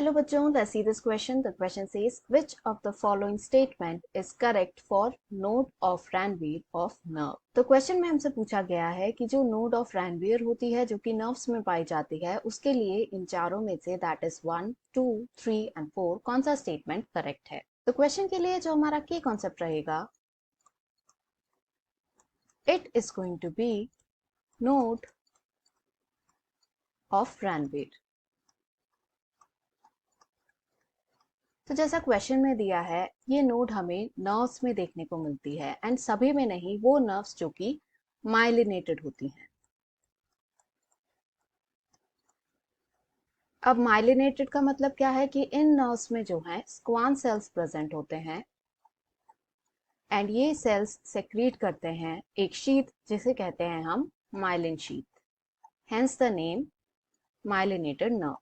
Hello बच्चों, let's see this question. The question says, which of the following statement is correct for node of Ranvier of nerve? तो question में हमसे पूछा गया है कि जो नोड ऑफ रैनवियर होती है जो कि नर्व्स में पाई जाती है उसके लिए इन चारों में से दैट इज 1, 2, 3 एंड 4 कौन सा स्टेटमेंट करेक्ट है। तो क्वेश्चन के लिए जो हमारा की कॉन्सेप्ट रहेगा, it is going to be node of Ranvier. तो जैसा क्वेश्चन में दिया है, ये नोड हमें नर्व्स में देखने को मिलती है एंड सभी में नहीं, वो नर्व्स जो कि माइलिनेटेड होती हैं। अब माइलिनेटेड का मतलब क्या है कि इन नर्व्स में जो है स्क्वान सेल्स प्रेजेंट होते हैं एंड ये सेल्स सेक्रीट करते हैं एक शीट जिसे कहते हैं हम myelin sheath, hence the name myelinated nerve.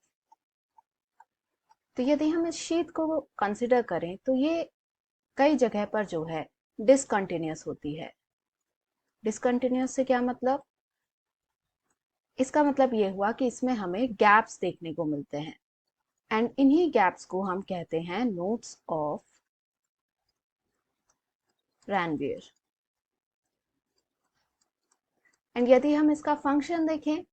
तो यदि हम इस शीट को कंसिडर करें तो ये कई जगह पर जो है डिसकंटिन्यूअस होती है। डिसकंटिन्यूअस से क्या मतलब? इसका मतलब ये हुआ कि इसमें हमें गैप्स देखने को मिलते हैं एंड इन्हीं गैप्स को हम कहते हैं नोड्स ऑफ रैनवियर। एंड यदि हम इसका फंक्शन देखें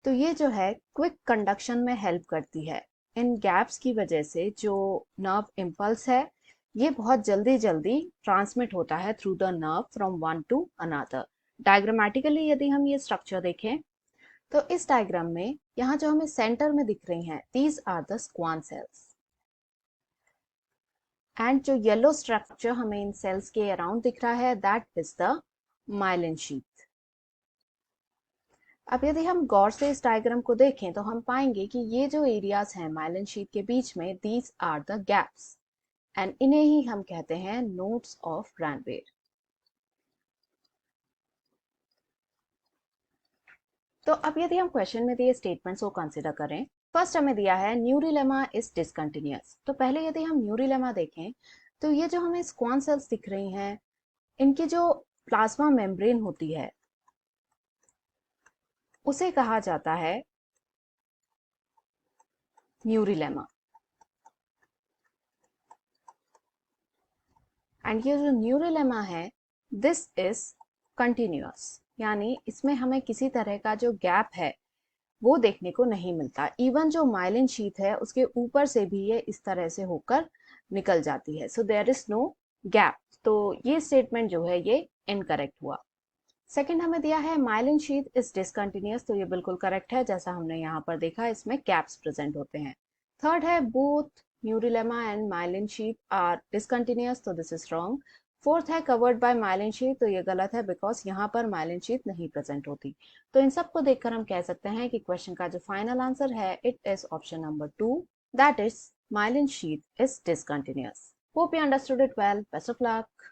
तो ये जो है क्विक कंडक्शन में हेल्प करती है। इन गैप्स की वजह से जो नर्व इम्पल्स है ये बहुत जल्दी जल्दी ट्रांसमिट होता है through the nerve from one two another. Diagrammatically यदि हम ये स्ट्रक्चर देखें तो इस डायग्राम में यहाँ जो हमें सेंटर में दिख रही हैं, these are the Schwann cells and जो येलो स्ट्रक्चर हमें इन सेल्स के अराउंड दिख रहा है that is the myelin sheath. अब यदि हम गौर से इस डायग्राम को देखें तो हम पाएंगे कि ये जो एरियाज हैं माइलिन शीथ के बीच में, these are the gaps and इन्हें ही हम कहते हैं नोड्स ऑफ रैनवियर। तो अब यदि हम क्वेश्चन में दिए स्टेटमेंट्स को कंसिडर करें, फर्स्ट हमें दिया है न्यूरिलेमा इज डिसकंटिन्यूअस। तो पहले यदि हम न्यूरिलेमा देखें तो ये जो हमें स्क्वान सेल्स दिख रही हैं इनकी जो प्लाज्मा मेम्ब्रेन होती है उसे कहा जाता है न्यूरिलेमा। एंड ये जो न्यूरिलेमा है दिस इज कंटिन्यूअस, यानी इसमें हमें किसी तरह का जो गैप है वो देखने को नहीं मिलता। इवन जो माइलिन शीथ है उसके ऊपर से भी ये इस तरह से होकर निकल जाती है, so there is no gap. तो ये स्टेटमेंट जो है ये इनकरेक्ट हुआ। सेकंड हमें दिया है माइलिन शीथ इज डिसकंटिन्यूअस, तो ये बिल्कुल करेक्ट है, जैसा हमने यहाँ पर देखा इसमें गैप्स प्रेजेंट होते हैं। थर्ड है both neurilemma and myelin sheath are discontinuous, तो दिस इज रॉन्ग। फोर्थ है कवर्ड बाय माइलिन शीथ, तो ये गलत है बिकॉज यहाँ पर माइलिन शीथ नहीं प्रेजेंट होती। तो इन सबको देखकर हम कह सकते हैं कि क्वेश्चन का जो फाइनल आंसर है it is option number 2, that is myelin sheath is discontinuous. Hope you understood it well. Best of luck.